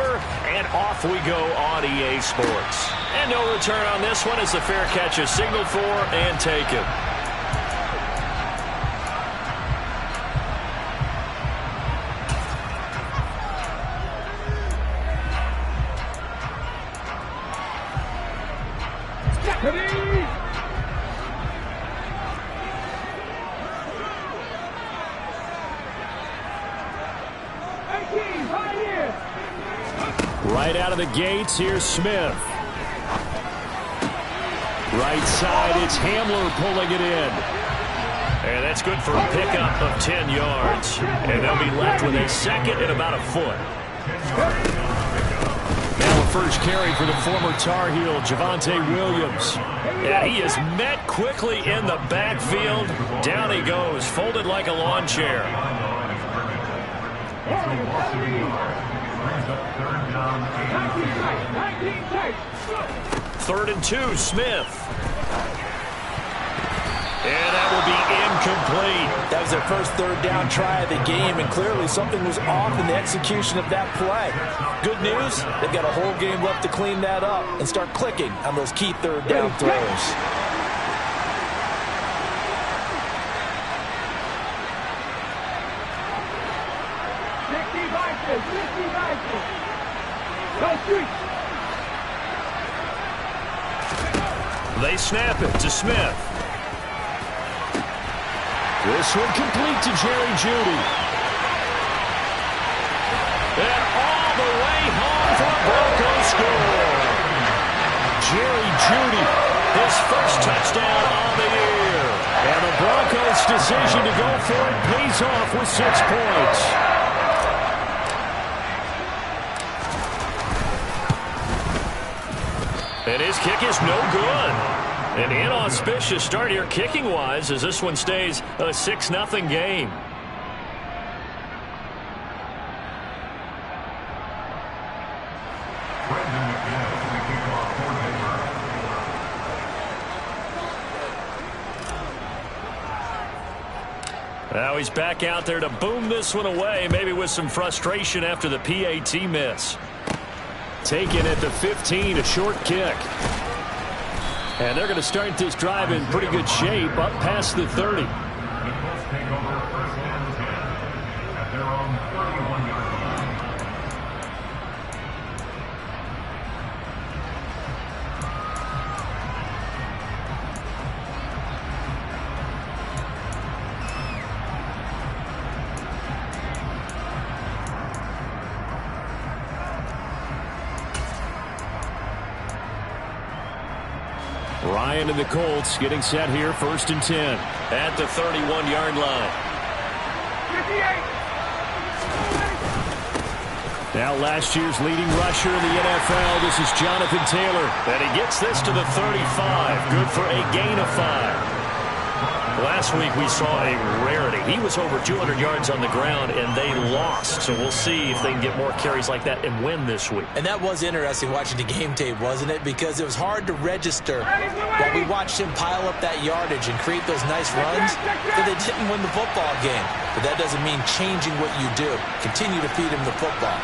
over, and off we go on EA Sports. And no return on this one as the fair catch is signaled for and taken. Right out of the gates, here's Smith. Right side, it's Hamler pulling it in. And that's good for a pickup of 10 yards. And they'll be left with a second and about a foot. Now a first carry for the former Tar Heel, Javonte Williams. Yeah, he is met quickly in the backfield. Down he goes, folded like a lawn chair. Third and 2, Smith. And that will be incomplete. That was their first third down try of the game, and clearly something was off in the execution of that play. Good news, they've got a whole game left to clean that up and start clicking on those key third down throws. They snap it to Smith. This one complete to Jerry Jeudy. And all the way home for a Broncos score. Jerry Jeudy, his first touchdown on the year. And the Broncos' decision to go for it pays off with 6 points. And his kick is no good. An inauspicious start here kicking-wise as this one stays a 6-0 game. Now he's back out there to boom this one away, maybe with some frustration after the PAT miss. Taken at the 15, a short kick. And they're going to start this drive in pretty good shape, up past the 30. Ryan and the Colts getting set here, 1st and 10. At the 31-yard line. Now last year's leading rusher in the NFL, this is Jonathan Taylor. And he gets this to the 35. Good for a gain of 5. Last week we saw a rarity. He was over 200 yards on the ground, and they lost. So we'll see if they can get more carries like that and win this week. And that was interesting watching the game tape, wasn't it? Because it was hard to register while we watched him pile up that yardage and create those nice runs that they didn't win the football game. But that doesn't mean changing what you do. Continue to feed him the football.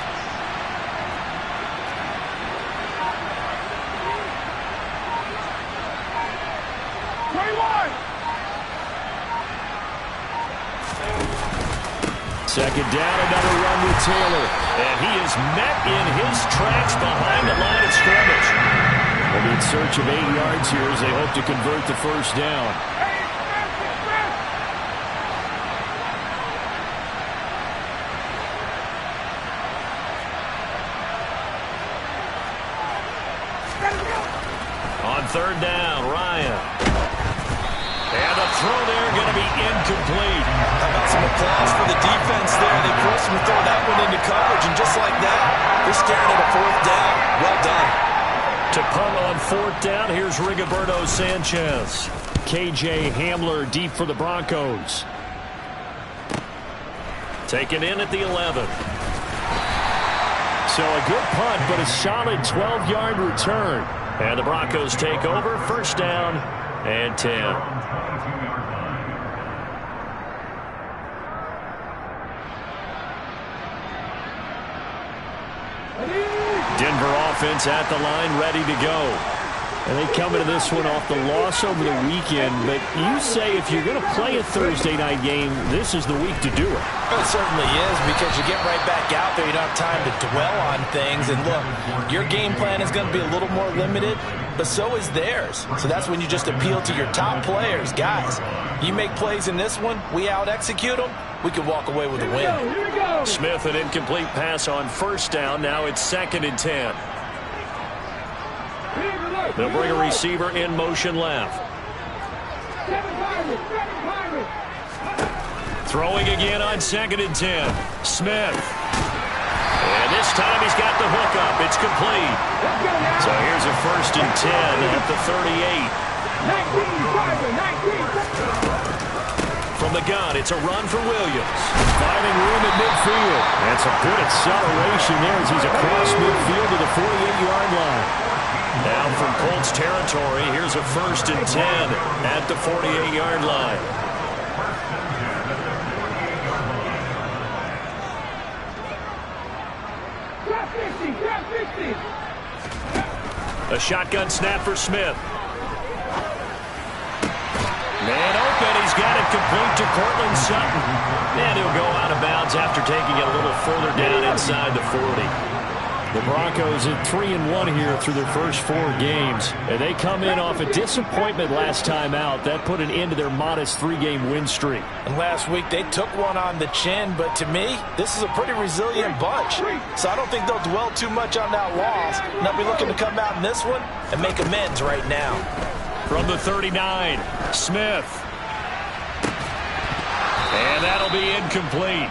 Second down, another run with Taylor. And he is met in his tracks behind the line of scrimmage. They'll be in search of 8 yards here as they hope to convert the first down. On third down, Ryan. And the throw there going to be incomplete. How about some applause for the defense there? They forced him to throw that one into coverage, and just like that, they're staring at a 4th down. Well done. To punt on 4th down, here's Rigoberto Sanchez. KJ Hamler deep for the Broncos. Taken in at the 11. So a good punt, but a solid 12-yard return. And the Broncos take over, 1st down and 10. Ready? Denver offense at the line, ready to go. And they come into this one off the loss over the weekend. But you say if you're going to play a Thursday night game, this is the week to do it. It certainly is, because you get right back out there. You don't have time to dwell on things. And look, your game plan is going to be a little more limited, but so is theirs. So that's when you just appeal to your top players. Guys, you make plays in this one, we out-execute them, we can walk away with a win. Smith, an incomplete pass on first down. Now it's 2nd and 10. They'll bring a receiver in motion left. Throwing again on 2nd and 10. Smith. And this time he's got the hook up. It's complete. So here's a 1st and 10 at the 38. From the gun, it's a run for Williams. Finding room at midfield. And some good acceleration there as he's across midfield to the 48-yard line. Now from Colts territory, here's a 1st and 10 at the 48-yard line. A shotgun snap for Smith. Man open, he's got it complete to Cortland Sutton. And he'll go out of bounds after taking it a little further down inside the 40. The Broncos at 3-1 here through their first 4 games. And they come in off a disappointment last time out. That put an end to their modest 3-game win streak. And last week they took one on the chin, but to me, this is a pretty resilient bunch. So I don't think they'll dwell too much on that loss. And they'll be looking to come out in this one and make amends right now. From the 39, Smith. And that'll be incomplete.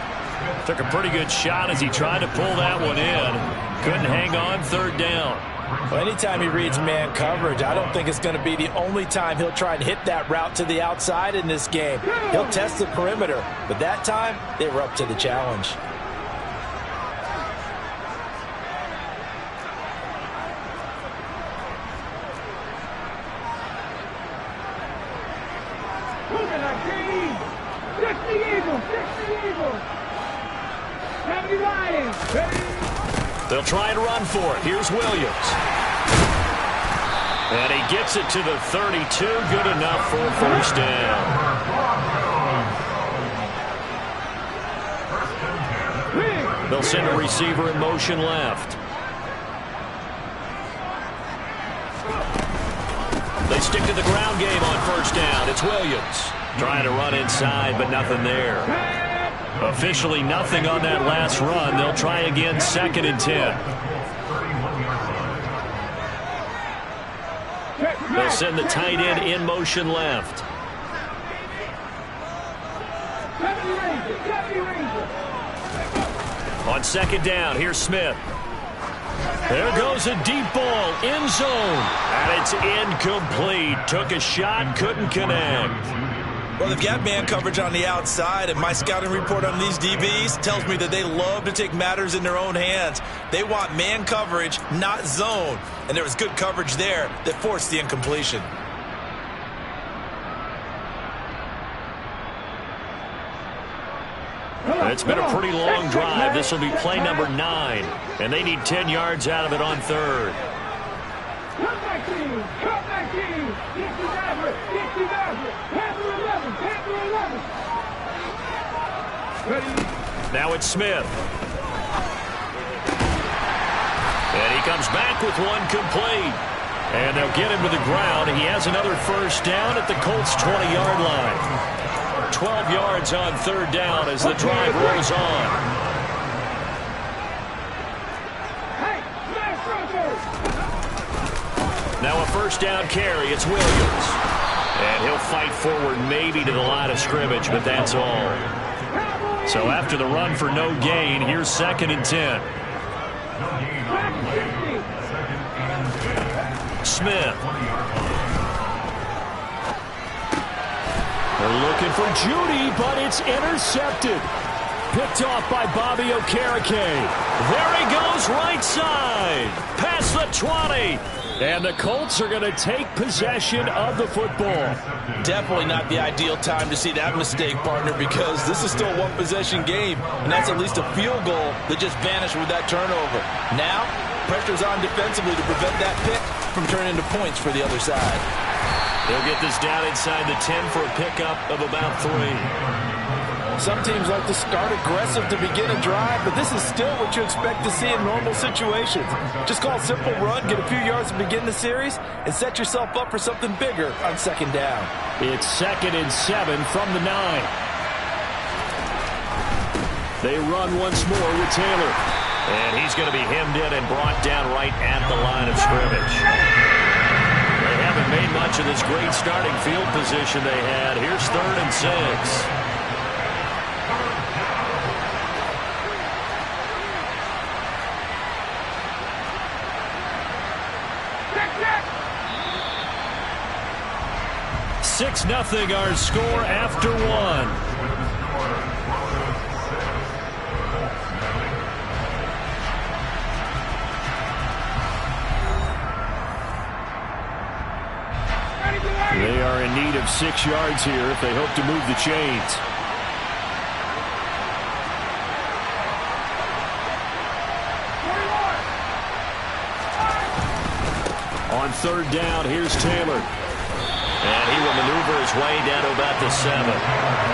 Took a pretty good shot as he tried to pull that one in. Couldn't hang on 3rd down. Well, anytime he reads man coverage, I don't think it's going to be the only time he'll try and hit that route to the outside in this game. He'll test the perimeter, but that time they were up to the challenge. They'll try and run for it. Here's Williams. And he gets it to the 32. Good enough for a 1st down. They'll send a receiver in motion left. They stick to the ground game on 1st down. It's Williams. Trying to run inside, but nothing there. Officially nothing on that last run. They'll try again 2nd and 10. They'll send the tight end in motion left. On 2nd down, here's Smith. There goes a deep ball, end zone. And it's incomplete. Took a shot, couldn't connect. Well, they've got man coverage on the outside, and my scouting report on these DBs tells me that they love to take matters in their own hands. They want man coverage, not zone. And there was good coverage there that forced the incompletion. It's been a pretty long drive. This will be play number 9. And they need 10 yards out of it on 3rd. Now it's Smith. And he comes back with one complete. And they'll get him to the ground. He has another 1st down at the Colts' 20-yard line. 12 yards on 3rd down as the drive rolls on. Now a 1st down carry. It's Williams. And he'll fight forward maybe to the line of scrimmage, but that's all. So after the run for no gain, here's 2nd and 10. Smith. They're looking for Judy, but it's intercepted. Picked off by Bobby Okereke. There he goes right side. Past the the 20. And the Colts are going to take possession of the football. Definitely not the ideal time to see that mistake, partner, because this is still a one-possession game, and that's at least a field goal that just vanished with that turnover. Now, pressure's on defensively to prevent that pick from turning into points for the other side. They'll get this down inside the 10 for a pickup of about 3. Some teams like to start aggressive to begin a drive, but this is still what you expect to see in normal situations. Just call a simple run, get a few yards to begin the series, and set yourself up for something bigger on second down. It's 2nd and 7 from the 9. They run once more with Taylor. And he's going to be hemmed in and brought down right at the line of scrimmage. They haven't made much of this great starting field position they had. Here's 3rd and 6. Six nothing our score after 1. They are in need of 6 yards here if they hope to move the chains. On 3rd down, here's Taylor. And he will maneuver his way down to about the 7.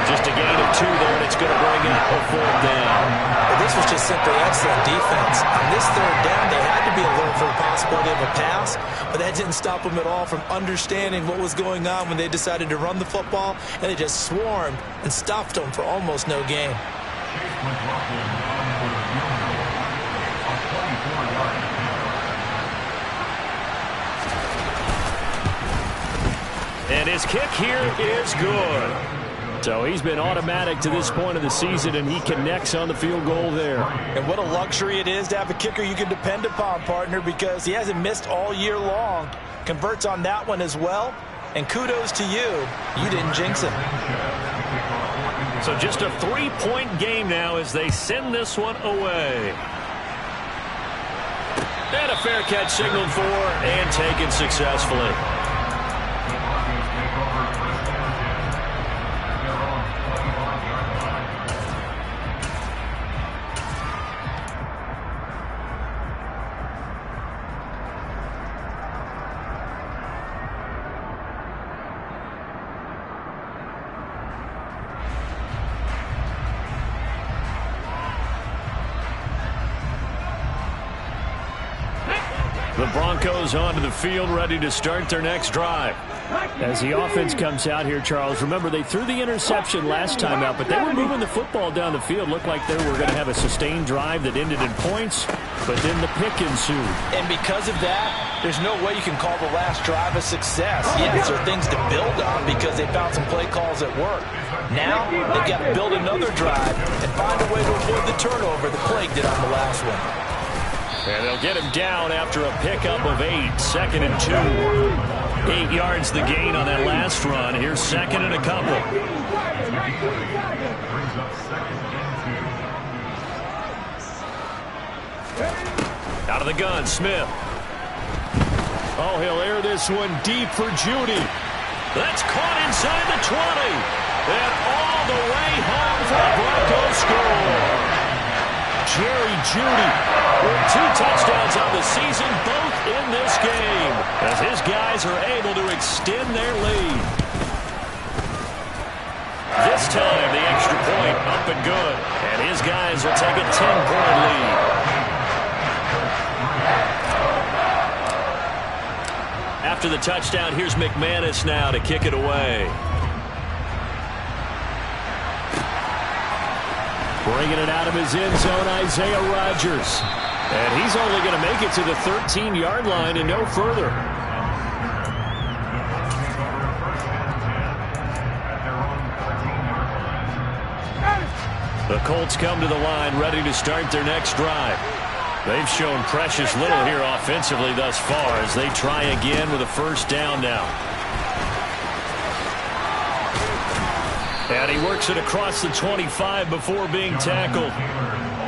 Just a gain of 2 there, and it's going to bring up a 4th down. Well, this was just simply excellent defense. On this 3rd down, they had to be alert for the possibility of a pass, but that didn't stop them at all from understanding what was going on when they decided to run the football, and they just swarmed and stopped them for almost no gain. And his kick here is good. So he's been automatic to this point of the season, and he connects on the field goal there. And what a luxury it is to have a kicker you can depend upon, partner, because he hasn't missed all year long. Converts on that one as well. And kudos to you. You didn't jinx him. So just a 3-point game now as they send this one away. And a fair catch signaled for and taken successfully. The Broncos onto the field, ready to start their next drive. As the offense comes out here, Charles, remember they threw the interception last time out, but they were moving the football down the field. Looked like they were going to have a sustained drive that ended in points, but then the pick ensued. And because of that, there's no way you can call the last drive a success. Yes, there are things to build on because they found some play calls that work. Now, they've got to build another drive and find a way to avoid the turnover that plagued it on the last one. And they'll get him down after a pickup of 8, 2nd and 2. 8 yards the gain on that last run. Here's 2nd and a couple. Out of the gun, Smith. Oh, he'll air this one deep for Judy. That's caught inside the 20. And all the way home for the Broncos score. Jerry Judy with 2 touchdowns on the season, both in this game, as his guys are able to extend their lead. This time, the extra point up and good, and his guys will take a 10-point lead. After the touchdown, here's McManus now to kick it away. Bringing it out of his end zone, Isaiah Rodgers. And he's only going to make it to the 13-yard line and no further. The Colts come to the line ready to start their next drive. They've shown precious little here offensively thus far as they try again with a first down now. And he works it across the 25 before being tackled.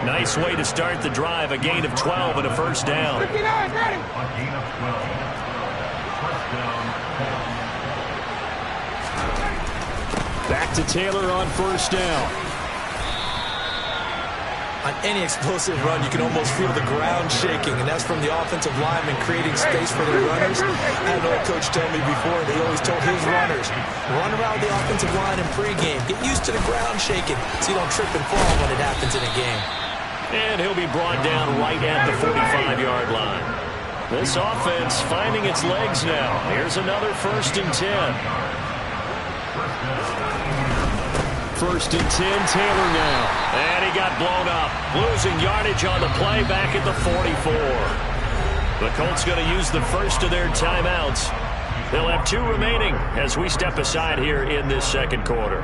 Nice way to start the drive. A gain of 12 and a first down. Back to Taylor on first down. On any explosive run, you can almost feel the ground shaking, and that's from the offensive lineman creating space for their runners. I had an old coach tell me before, and he always told his runners, run around the offensive line in pregame. Get used to the ground shaking so you don't trip and fall when it happens in a game. And he'll be brought down right at the 45-yard line. This offense finding its legs now. Here's another 1st and 10. 1st and 10, Taylor now. And he got blown up. Losing yardage on the play back at the 44. The Colts going to use the first of their timeouts. They'll have 2 remaining as we step aside here in this second quarter.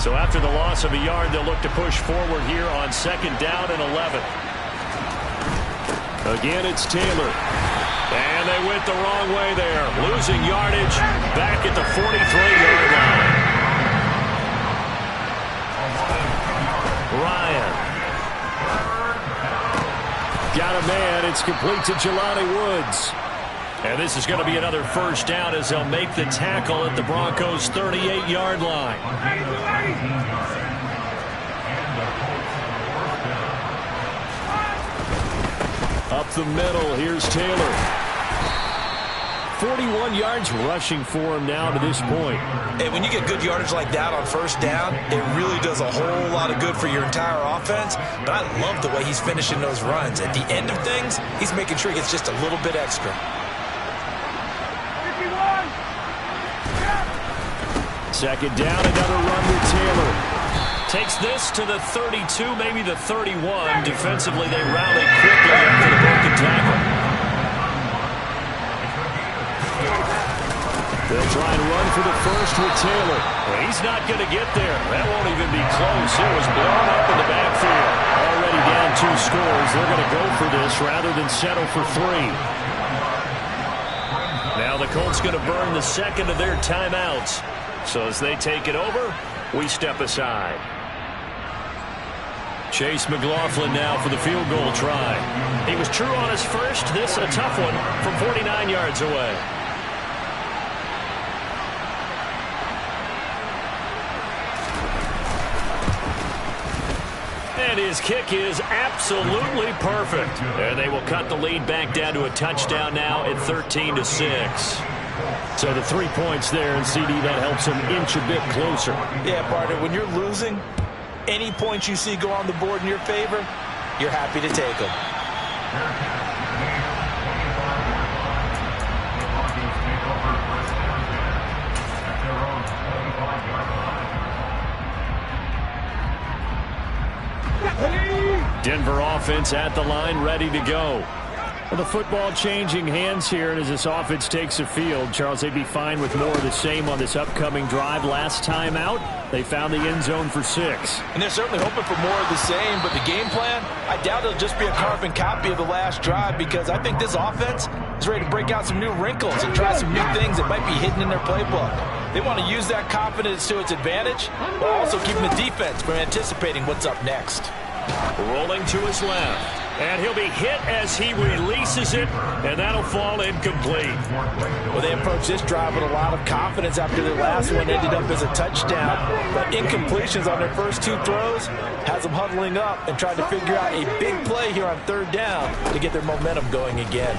So after the loss of a yard, they'll look to push forward here on 2nd down and 11. Again, it's Taylor. And they went the wrong way there. Losing yardage back at the 43-yard line. Ryan. Got a man. It's complete to Jelani Woods. And this is going to be another first down as they'll make the tackle at the Broncos' 38-yard line. Up the middle, here's Taylor. 41 yards rushing for him now to this point. And when you get good yardage like that on first down, it really does a whole lot of good for your entire offense. But I love the way he's finishing those runs. At the end of things, he's making sure he gets just a little bit extra. Second down, another run with Taylor. Takes this to the 32, maybe the 31. Defensively, they rally quickly after the broken tackle. They'll try and run for the first with Taylor. Well, he's not going to get there. That won't even be close. It was blown up in the backfield. Already down 2 scores. They're going to go for this rather than settle for 3. Now the Colts going to burn the second of their timeouts. So as they take it over, we step aside. Chase McLaughlin now for the field goal try. He was true on his first. This a tough one from 49 yards away. And his kick is absolutely perfect. And they will cut the lead back down to a touchdown now at 13-6. So the 3 points there, and CD, that helps him inch a bit closer. Yeah, partner, when you're losing, any points you see go on the board in your favor, you're happy to take them. Denver offense at the line, ready to go. Well, the football changing hands here, and as this offense takes the field, Charles, they'd be fine with more of the same on this upcoming drive. Last time out, they found the end zone for 6. And they're certainly hoping for more of the same, but the game plan, I doubt it'll just be a carbon copy of the last drive, because I think this offense is ready to break out some new wrinkles and try some new things that might be hidden in their playbook. They want to use that confidence to its advantage, while also keeping the defense from anticipating what's up next. Rolling to his left. And he'll be hit as he releases it, and that'll fall incomplete. Well, they approached this drive with a lot of confidence after their last one ended up as a touchdown. But incompletions on their first 2 throws has them huddling up and trying to figure out a big play here on 3rd down to get their momentum going again.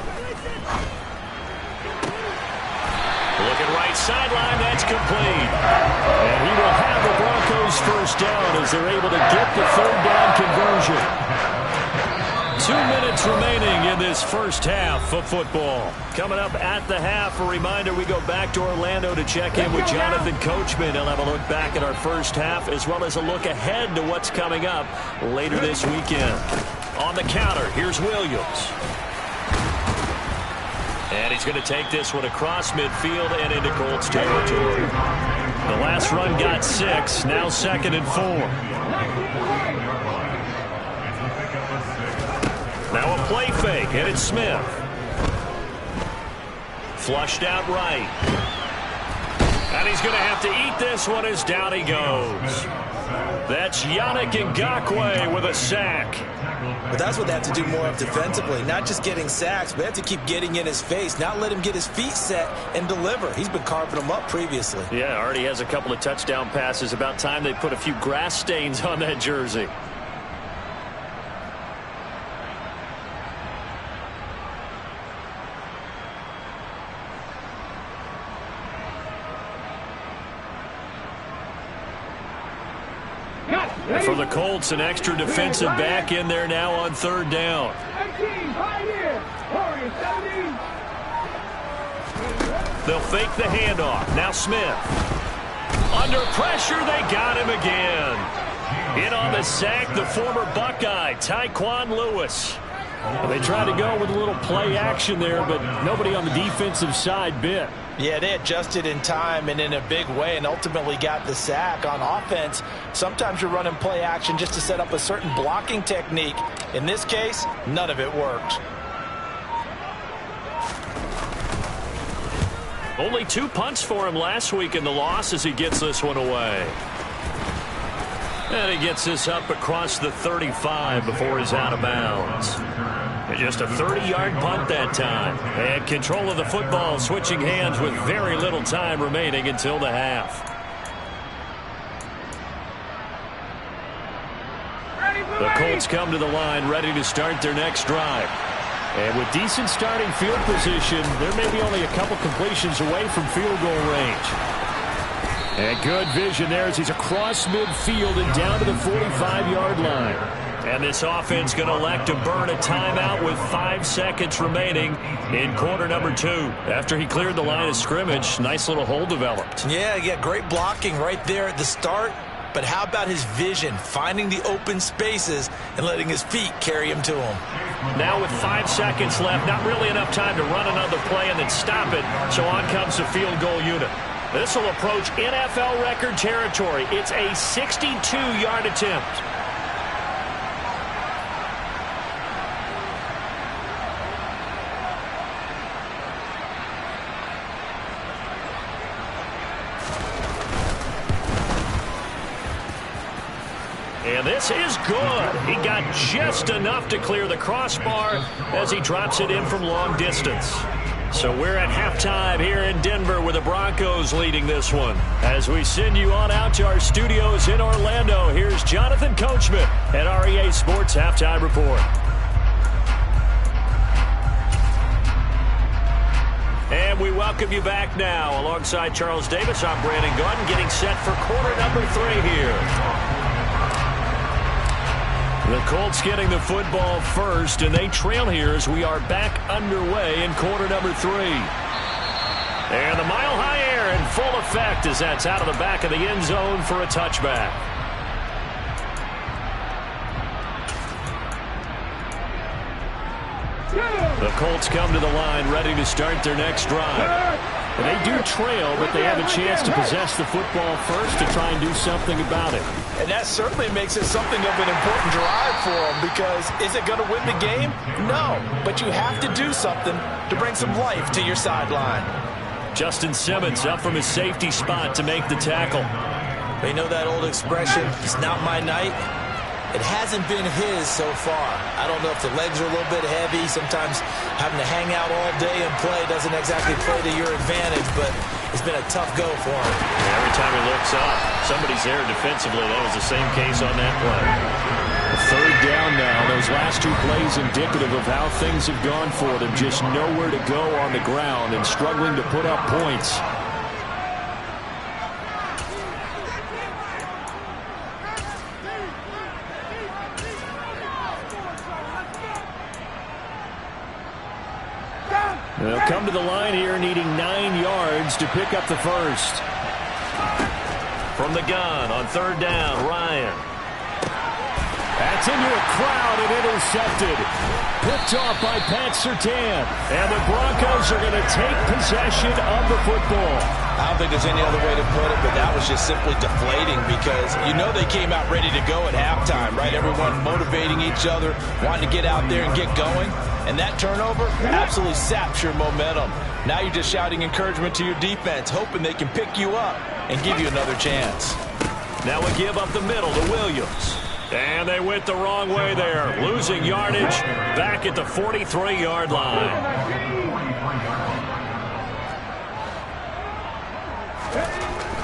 Looking right sideline, that's complete. And he will have the Broncos first down as they're able to get the 3rd down conversion. 2 minutes remaining in this first half of football. Coming up at the half, a reminder, we go back to Orlando to check in with Jonathan Coachman. He'll have a look back at our first half as well as a look ahead to what's coming up later this weekend. On the counter, here's Williams. And he's going to take this one across midfield and into Colts territory. The last run got 6, now 2nd and 4. Now a play fake, and it's Smith. Flushed out right. And he's going to have to eat this one as down he goes. That's Yannick Ngakoue with a sack. But that's what they have to do more of defensively. Not just getting sacks, but they have to keep getting in his face. Not let him get his feet set and deliver. He's been carving them up previously. Yeah, already has a couple of touchdown passes. About time they put a few grass stains on that jersey. For the Colts, an extra defensive back in there now on third down. They'll fake the handoff. Now Smith. Under pressure, they got him again. In on the sack, the former Buckeye, Tyquan Lewis. They tried to go with a little play action there, but nobody on the defensive side bit. Yeah, they adjusted in time and in a big way and ultimately got the sack. On offense, sometimes you're running play action just to set up a certain blocking technique. In this case, none of it worked. Only 2 punts for him last week in the loss as he gets this one away. And he gets this up across the 35 before he's out of bounds. And just a 30-yard punt that time. And control of the football switching hands with very little time remaining until the half. The Colts come to the line ready to start their next drive. And with decent starting field position, there may be only a couple completions away from field goal range. And good vision there as he's across midfield and down to the 45-yard line. And this offense going to elect to burn a timeout with 5 seconds remaining in quarter number 2. After he cleared the line of scrimmage, nice little hole developed. Yeah, great blocking right there at the start. But how about his vision, finding the open spaces and letting his feet carry him to him? Now with 5 seconds left, not really enough time to run another play and then stop it. So on comes the field goal unit. This will approach NFL record territory. It's a 62-yard attempt. And this is good. He got just enough to clear the crossbar as he drops it in from long distance. So we're at halftime here in Denver with the Broncos leading this one. As we send you on out to our studios in Orlando, here's Jonathan Coachman at REA Sports Halftime Report. And we welcome you back now. Alongside Charles Davis, I'm Brandon Gaudin, getting set for quarter number 3 here. The Colts getting the football first, and they trail here as we are back underway in quarter number 3. And the mile-high air in full effect as that's out of the back of the end zone for a touchback. The Colts come to the line ready to start their next drive. And they do trail, but they have a chance to possess the football first to try and do something about it. And that certainly makes it something of an important drive for them, because is it going to win the game? No, but you have to do something to bring some life to your sideline. Justin Simmons up from his safety spot to make the tackle. They know that old expression, it's not my night. It hasn't been his so far. I don't know if the legs are a little bit heavy. Sometimes having to hang out all day and play doesn't exactly play to your advantage, but it's been a tough go for him. Yeah, every time he looks up, somebody's there defensively. That was the same case on that play. Third down now. Those last 2 plays indicative of how things have gone for them. Just nowhere to go on the ground and struggling to put up points. They'll come to the line here needing 9 yards to pick up the first. From the gun on third down, Ryan. That's into a crowd and intercepted. Picked off by Pat Surtain. And the Broncos are going to take possession of the football. I don't think there's any other way to put it, but that was just simply deflating because you know they came out ready to go at halftime, right? Everyone motivating each other, wanting to get out there and get going. And that turnover absolutely saps your momentum. Now you're just shouting encouragement to your defense, hoping they can pick you up and give you another chance. Now we give up the middle to Williams. And they went the wrong way there. Losing yardage back at the 43-yard line.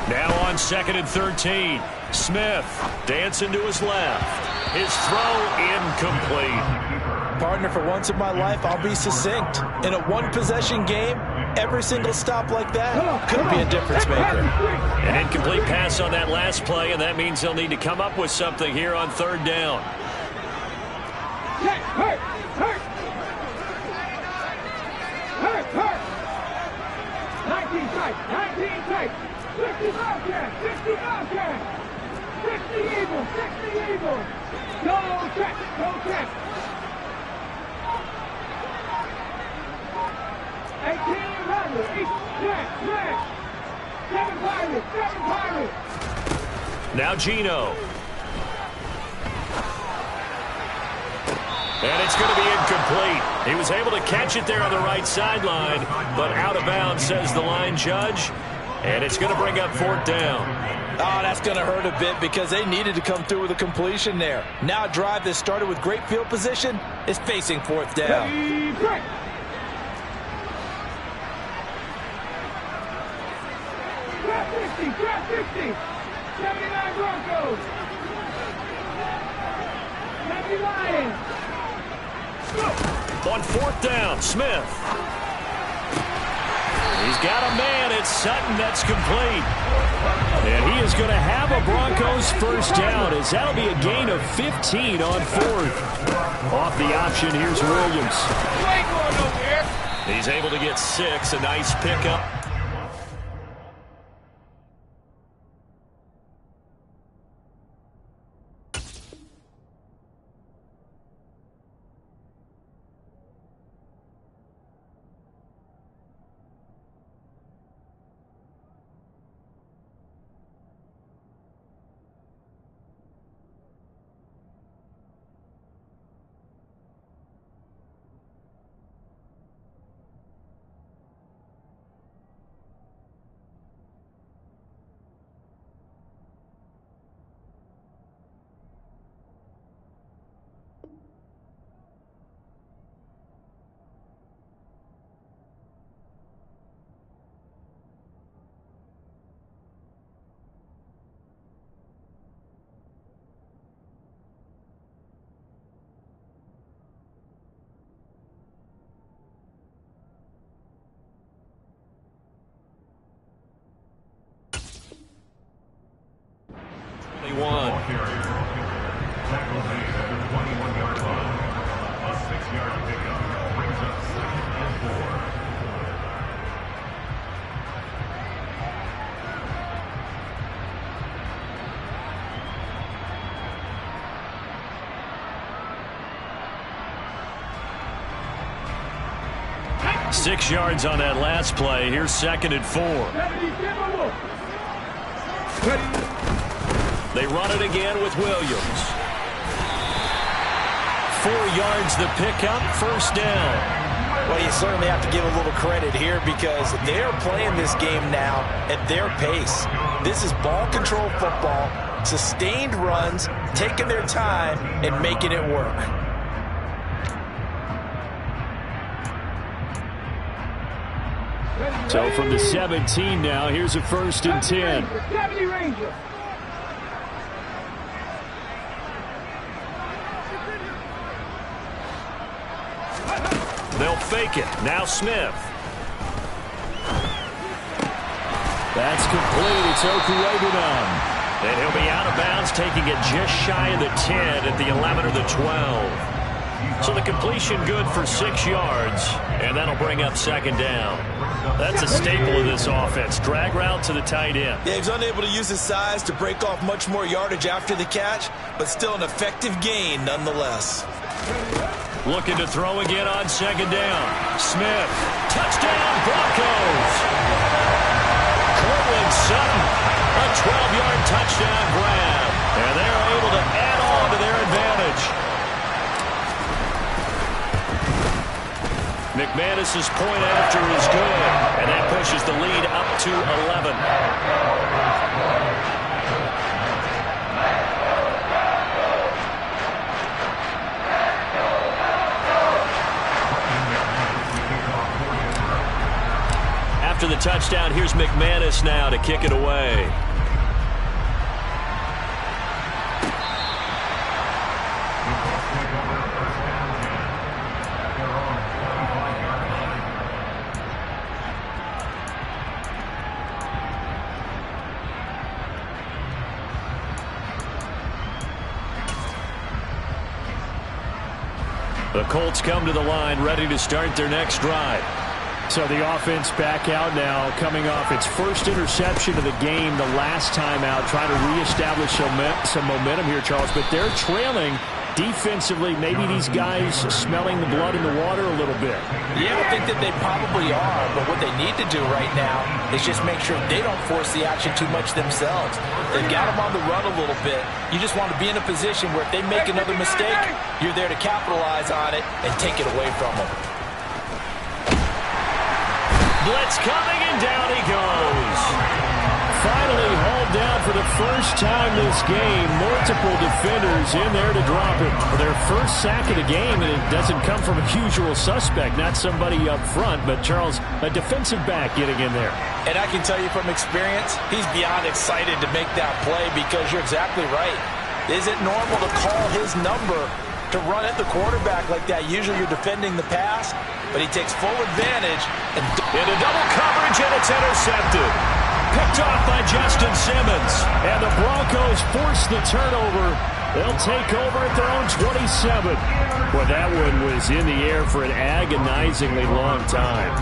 Now on 2nd and 13. Smith dancing to his left. His throw incomplete. Partner, for once in my life, I'll be succinct. In a one-possession game, every single stop like that could be a difference maker. An incomplete pass on that last play, and that means they'll need to come up with something here on 3rd down. Now Gino. And it's going to be incomplete. He was able to catch it there on the right sideline, but out of bounds, says the line judge. And it's going to bring up 4th down. Oh, that's going to hurt a bit because they needed to come through with a completion there. Now a drive that started with great field position is facing 4th down. Draft 50, 79 Broncos, 70 Lions. On 4th down, Smith. He's got a man. It's Sutton. That's complete. And he is going to have a Broncos first down, as that'll be a gain of 15 on 4th. Off the option, here's Williams. He's able to get 6. A nice pickup. Six yards on that last play. Here's 2nd and 4. They run it again with Williams. 4 yards the pickup, first down. Well, you certainly have to give a little credit here because they're playing this game now at their pace. This is ball control football, sustained runs, taking their time and making it work. So from the 17 now, here's a 1st and 10. They'll fake it. Now Smith. That's complete. It's Okurebunan. And he'll be out of bounds, taking it just shy of the 10 at the 11 or the 12. So the completion good for 6 yards, and that'll bring up 2nd down. That's a staple of this offense. Drag route to the tight end. Yeah, he's unable to use his size to break off much more yardage after the catch, but still an effective gain nonetheless. Looking to throw again on second down. Smith. Touchdown, Broncos. Cortland Sutton. A 12-yard touchdown grab. And they're able to add on to their advantage. McManus's point after is good. And that pushes the lead up to 11. After the touchdown, here's McManus now to kick it away. The Colts come to the line, ready to start their next drive. So the offense back out now, coming off its first interception of the game the last time out, trying to reestablish some momentum here, Charles. But they're trailing defensively. Maybe these guys smelling the blood in the water a little bit. Yeah, I think that they probably are. But what they need to do right now is just make sure they don't force the action too much themselves. They've got them on the run a little bit. You just want to be in a position where if they make another mistake, you're there to capitalize on it and take it away from them. Blitz coming, and down he goes. Finally hauled down for the first time this game. Multiple defenders in there to drop it. Their first sack of the game, and it doesn't come from a usual suspect, not somebody up front, but Charles, a defensive back getting in there. And I can tell you from experience, he's beyond excited to make that play because you're exactly right. Is it normal to call his number to run at the quarterback like that? Usually you're defending the pass, but he takes full advantage. And into double coverage, and it's intercepted. Picked off by Justin Simmons. And the Broncos force the turnover. They'll take over at their own 27. Well, that one was in the air for an agonizingly long time.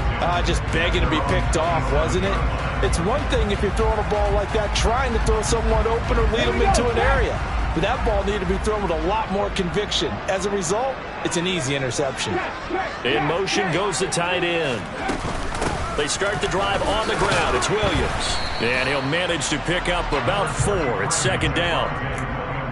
Just begging to be picked off, wasn't it? It's one thing if you're throwing a ball like that, trying to throw someone open or lead them into an area. But that ball needed to be thrown with a lot more conviction. As a result, it's an easy interception. In motion goes the tight end. They start the drive on the ground. It's Williams. And he'll manage to pick up about 4. It's second down.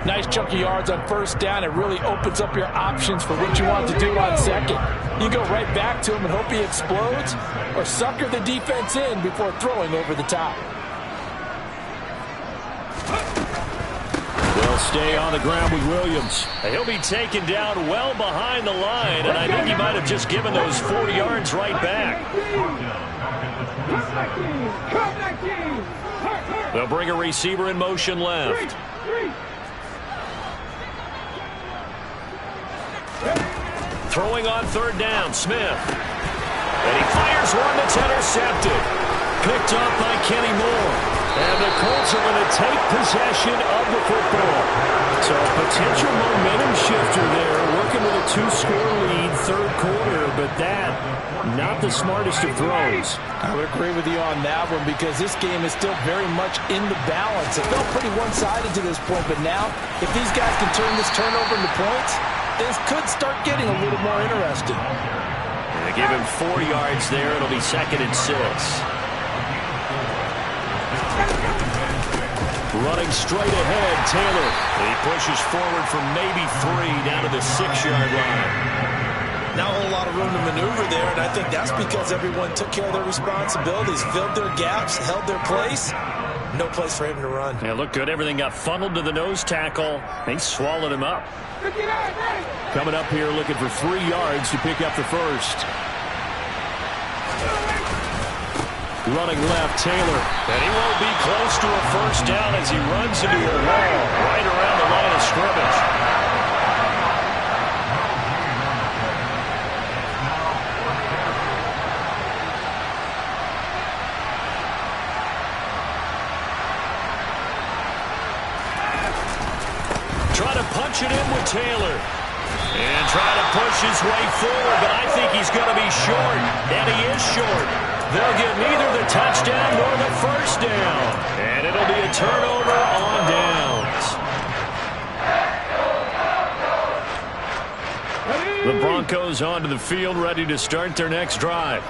Nice chunk of yards on first down. It really opens up your options for what you want to do on second. You go right back to him and hope he explodes, or sucker the defense in before throwing over the top. They'll stay on the ground with Williams. He'll be taken down well behind the line, and I think he might have just given those 4 yards right back. They'll bring a receiver in motion left. Throwing on third down, Smith. And he fires one that's intercepted. Picked up by Kenny Moore. And the Colts are going to take possession of the football. So a potential momentum shifter there, working with a 2-score lead, third quarter, but that, not the smartest of throws. I would agree with you on that one because this game is still very much in the balance. It felt pretty one-sided to this point, but now, if these guys can turn this turnover into points, this could start getting a little more interesting. They give him 4 yards there. It'll be second and 6. Running straight ahead, Taylor. He pushes forward for maybe 3 down to the 6-yard line. Not a whole lot of room to maneuver there, and I think that's because everyone took care of their responsibilities, filled their gaps, held their place. No place for him to run. Yeah, looked good. Everything got funneled to the nose tackle. They swallowed him up. Coming up here looking for 3 yards to pick up the first. Running left, Taylor. And he won't be close to a first down as he runs into a wall right around the line of scrimmage. Try to punch it in with Taylor. And try to push his way forward, but I think he's going to be short. And he is short. They'll get neither the touchdown nor the first down. And it'll be a turnover on downs. The Broncos onto the field, ready to start their next drive.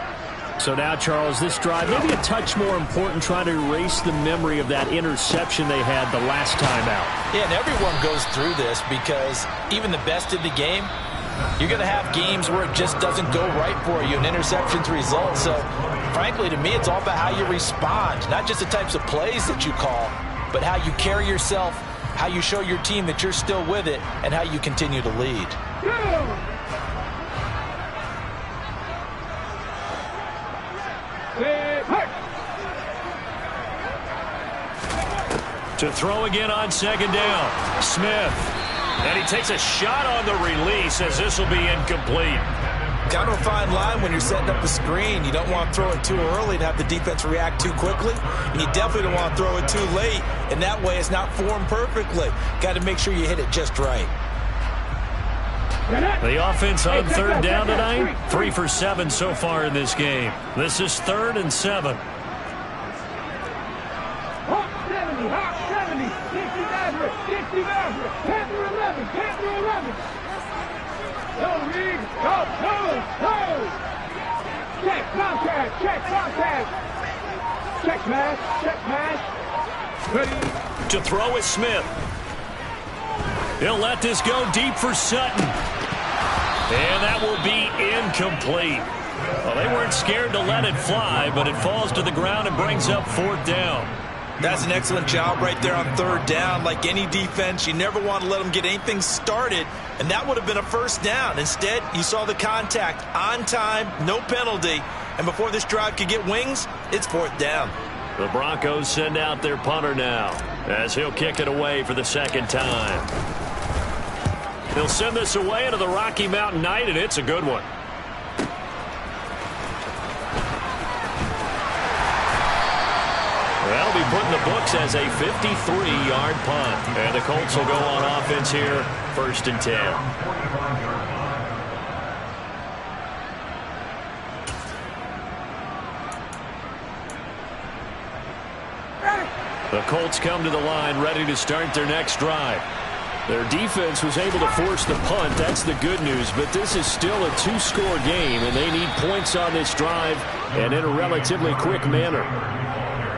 So now, Charles, this drive maybe a touch more important, trying to erase the memory of that interception they had the last time out. Yeah, and everyone goes through this because even the best in the game, you're going to have games where it just doesn't go right for you, and interceptions result. So, frankly, to me, it's all about how you respond, not just the types of plays that you call, but how you carry yourself, how you show your team that you're still with it, and how you continue to lead. To throw again on second down. Smith. And he takes a shot on the release as this will be incomplete. Kind of a fine line when you're setting up the screen. You don't want to throw it too early and have the defense react too quickly. And you definitely don't want to throw it too late. And that way it's not formed perfectly. Got to make sure you hit it just right. The offense on third down tonight, 3 for 7 so far in this game. This is 3rd and 7. Hawk 70, Hawk 70, 60 Maverick, 60 Maverick, Panther 11, Panther 11. Go, Reed, go, go. Check contact, check contact. Check pass, check pass. Ready. To throw is Smith. He'll let this go deep for Sutton. And that will be incomplete. Well, they weren't scared to let it fly, but it falls to the ground and brings up 4th down. That's an excellent job right there on 3rd down. Like any defense, you never want to let them get anything started, and that would have been a 1st down. Instead, you saw the contact on time, no penalty, and before this drive could get wings, it's 4th down. The Broncos send out their punter now as he'll kick it away for the 2nd time. He'll send this away into the Rocky Mountain night, and it's a good one. That'll be put in the books as a 53-yard punt. And the Colts will go on offense here, 1st and 10. The Colts come to the line ready to start their next drive. Their defense was able to force the punt. That's the good news. But this is still a 2-score game, and they need points on this drive and in a relatively quick manner.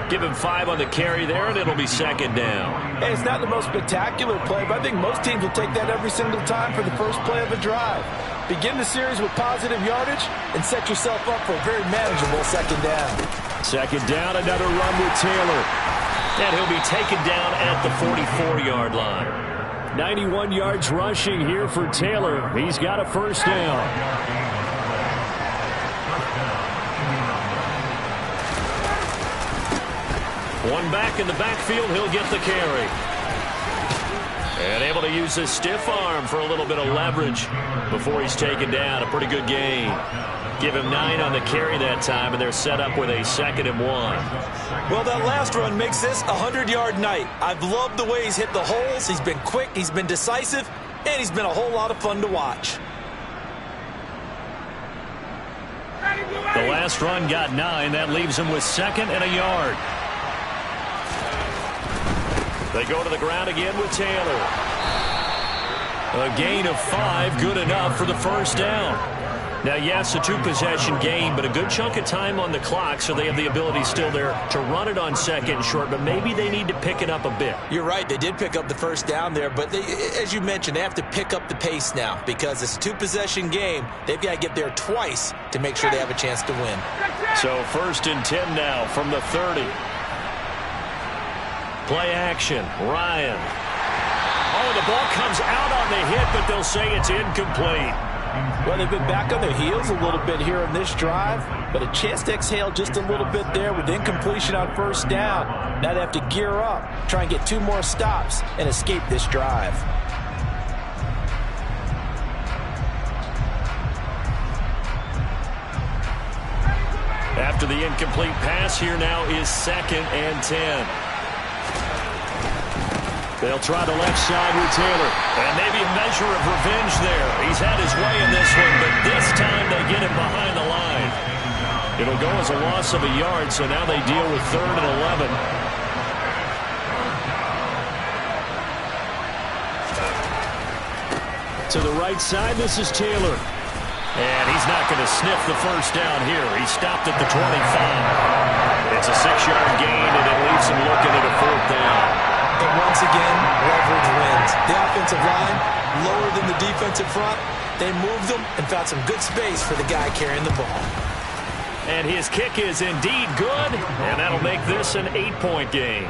Give him 5 on the carry there, and it'll be 2nd down. Hey, it's not the most spectacular play, but I think most teams will take that every single time for the first play of a drive. Begin the series with positive yardage and set yourself up for a very manageable 2nd down. 2nd down, another run with Taylor. And he'll be taken down at the 44-yard line. 91 yards rushing here for Taylor. He's got a 1st down. One back in the backfield, he'll get the carry. And able to use his stiff arm for a little bit of leverage before he's taken down. A pretty good gain. Give him 9 on the carry that time, and they're set up with a 2nd and 1. Well, that last run makes this a 100-yard night. I've loved the way he's hit the holes. He's been quick, he's been decisive, and he's been a whole lot of fun to watch. The last run got 9. That leaves him with 2nd and a yard. They go to the ground again with Taylor. A gain of 5, good enough for the 1st down. Now, yes, a 2-possession game, but a good chunk of time on the clock, so they have the ability still there to run it on 2nd and short, but maybe they need to pick it up a bit. You're right. They did pick up the 1st down there, but they, as you mentioned, they have to pick up the pace now because it's a 2-possession game. They've got to get there twice to make sure they have a chance to win. So 1st and 10 now from the 30. Play action. Ryan. Oh, the ball comes out on the hit, but they'll say it's incomplete. Well, they've been back on their heels a little bit here in this drive, but a chance to exhale just a little bit there with incompletion on 1st down. Now they have to gear up, try and get 2 more stops, and escape this drive. After the incomplete pass, here now is 2nd and 10. They'll try the left side with Taylor. And maybe a measure of revenge there. He's had his way in this one, but this time they get him behind the line. It'll go as a loss of a yard, so now they deal with 3rd and 11. To the right side, this is Taylor. And he's not going to sniff the first down here. He stopped at the 25. It's a 6-yard gain, and it leaves him looking at a 4th down. And once again, leverage wins. The offensive line, lower than the defensive front. They moved them and found some good space for the guy carrying the ball. And his kick is indeed good, and that'll make this an 8-point game.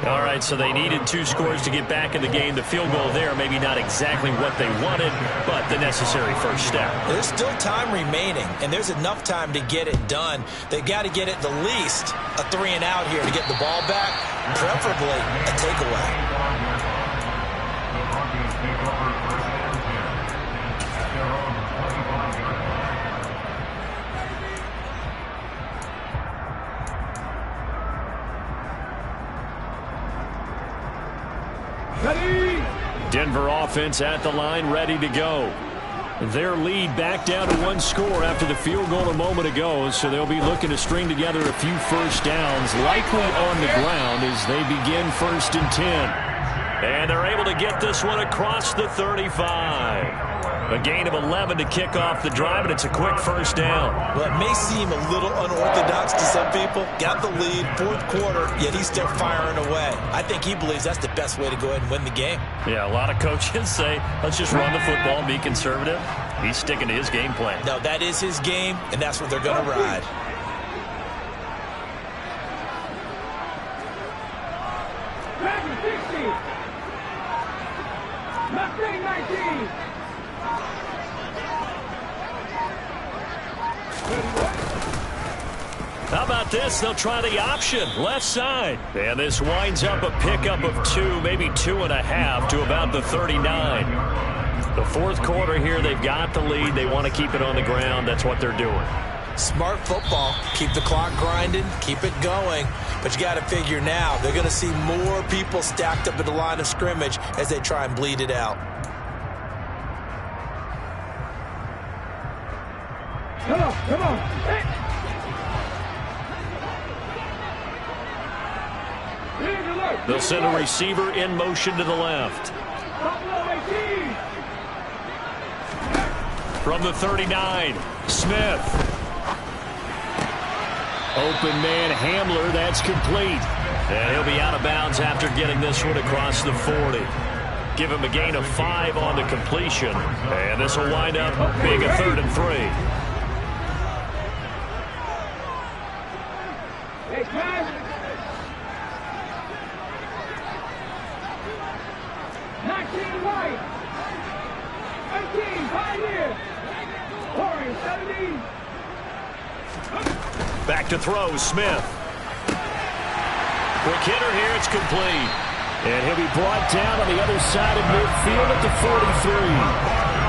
All right, so they needed 2 scores to get back in the game. The field goal there, maybe not exactly what they wanted, but the necessary first step. There's still time remaining, and there's enough time to get it done. They've got to get at the least a 3-and-out here to get the ball back, preferably a takeaway. Denver offense at the line, ready to go. Their lead back down to 1 score after the field goal a moment ago, so they'll be looking to string together a few first downs, likely on the ground as they begin 1st and 10. And they're able to get this one across the 35. A gain of 11 to kick off the drive, and it's a quick first down. Well, it may seem a little unorthodox to some people. Got the lead, 4th quarter, yet he's still firing away. I think he believes that's the best way to go ahead and win the game. Yeah, a lot of coaches say, let's just run the football and be conservative. He's sticking to his game plan. No, that is his game, and that's what they're going to ride. Mustang 19. How about this? They'll try the option, left side. And this winds up a pickup of 2, maybe 2.5 to about the 39. The 4th quarter here, they've got the lead. They want to keep it on the ground. That's what they're doing. Smart football. Keep the clock grinding. Keep it going. But you got to figure now, they're going to see more people stacked up at the line of scrimmage as they try and bleed it out. Come on, come on. Hey. They'll send a receiver in motion to the left. From the 39, Smith. Open man Hamler, that's complete. And he'll be out of bounds after getting this one across the 40. Give him a gain of 5 on the completion. And this will wind up being a 3rd and 3. Hey, guys. 19 white. 18 Pioneer. Orange 17. Back to throw, Smith. Quick hitter here, it's complete. And he'll be brought down on the other side of midfield at the 43.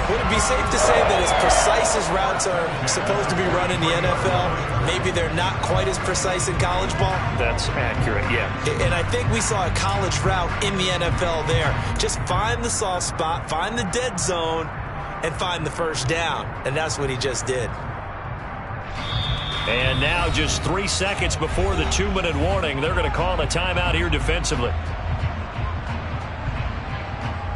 Would it be safe to say that as precise as routes are supposed to be run in the NFL, maybe they're not quite as precise in college ball? That's accurate, yeah. And I think we saw a college route in the NFL there. Just find the soft spot, find the dead zone, and find the first down. And that's what he just did. And now just 3 seconds before the 2-minute warning, they're going to call a timeout here defensively.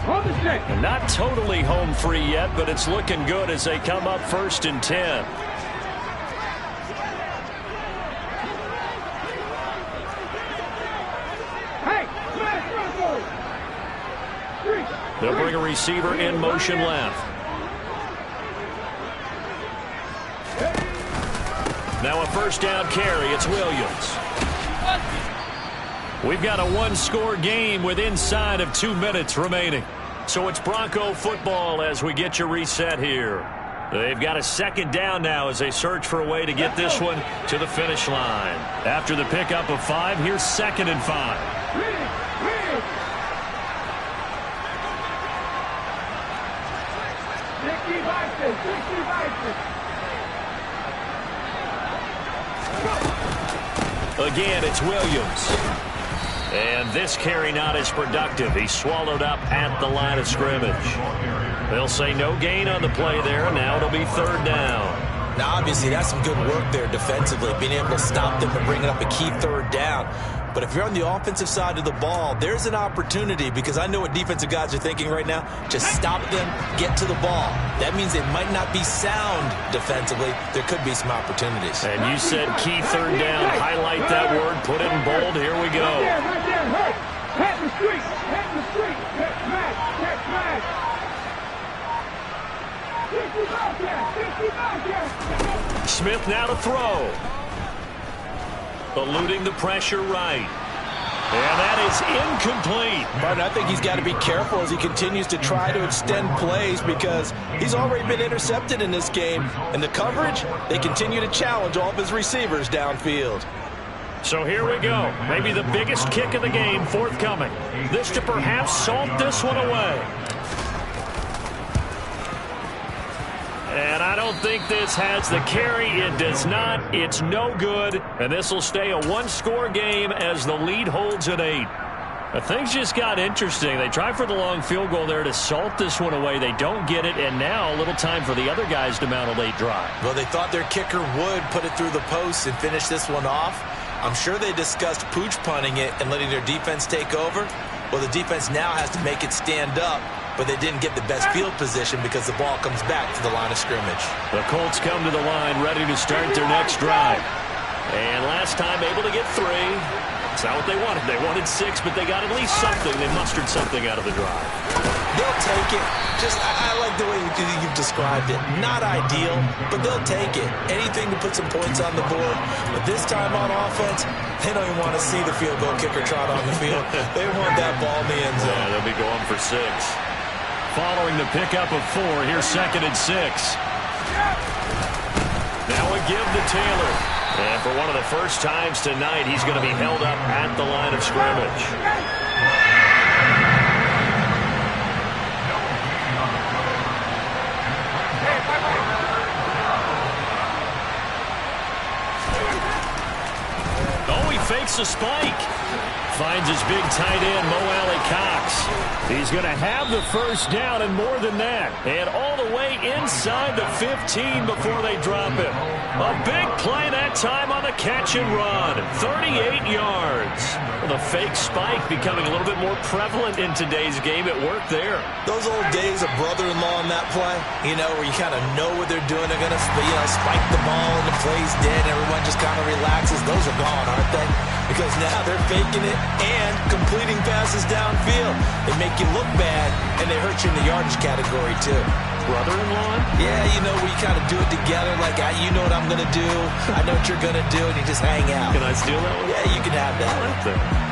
And not totally home free yet, but it's looking good as they come up 1st and 10. They'll bring a receiver in motion left. Now a first down carry. It's Williams. We've got a 1-score game with inside of 2 minutes remaining. So it's Bronco football as we get you reset here. They've got a 2nd down now as they search for a way to get this one to the finish line. After the pickup of 5, here's 2nd and 5. Again, it's Williams. And this carry not as productive. He's swallowed up at the line of scrimmage. They'll say no gain on the play there. Now it'll be 3rd down. Now, obviously, that's some good work there defensively, being able to stop them and bring it up a key 3rd down. But if you're on the offensive side of the ball, there's an opportunity, because I know what defensive guys are thinking right now. Just stop them, get to the ball. That means they might not be sound defensively. There could be some opportunities. And you said key third down. Highlight that word. Put it in bold. Here we go. Right there, hurt. Head in the street. Head in the street. Catch smash. Catch smash. 50 back. Smith now to throw. Eluding the pressure right. And that is incomplete. Martin, I think he's got to be careful as he continues to try to extend plays, because he's already been intercepted in this game. And the coverage, they continue to challenge all of his receivers downfield. So here we go. Maybe the biggest kick of the game forthcoming. This to perhaps salt this one away. And I don't think this has the carry. It does not. It's no good. And this will stay a one-score game as the lead holds at 8. But things just got interesting. They try for the long field goal there to salt this one away. They don't get it, and now a little time for the other guys to mount a late drive. Well, they thought their kicker would put it through the post and finish this one off. I'm sure they discussed pooch punting it and letting their defense take over. Well, the defense now has to make it stand up, but they didn't get the best field position because the ball comes back to the line of scrimmage. The Colts come to the line ready to start their next drive. And last time able to get 3. It's not what they wanted. They wanted 6, but they got at least something. They mustered something out of the drive. They'll take it. I like the way you've described it. Not ideal, but they'll take it. Anything to put some points on the board. But this time on offense, they don't even want to see the field goal kicker trot on the field. They want that ball in the end zone. Yeah, they'll be going for 6. Following the pickup of 4, here's 2nd and 6. Now a give to Taylor. And for one of the first times tonight, he's going to be held up at the line of scrimmage. Oh, he fakes a spike. Finds his big tight end, Mo Alley-Cox. He's going to have the first down and more than that. And all the way inside the 15 before they drop him. A big play that time on the catch and run. 38 yards. Well, the fake spike becoming a little bit more prevalent in today's game. It worked there. Those old days of brother-in-law on that play, where you kind of know what they're doing. They're going to, spike the ball and the play's dead. Everyone just kind of relaxes. Those are gone, aren't they? Because now they're faking it and completing passes downfield. They make you look bad, and they hurt you in the yardage category, too. Brother-in-law? Yeah, we kind of do it together. Like, you know what I'm going to do. I know what you're going to do, and you just hang out. Can I steal that one? Yeah, you can have that. I like that.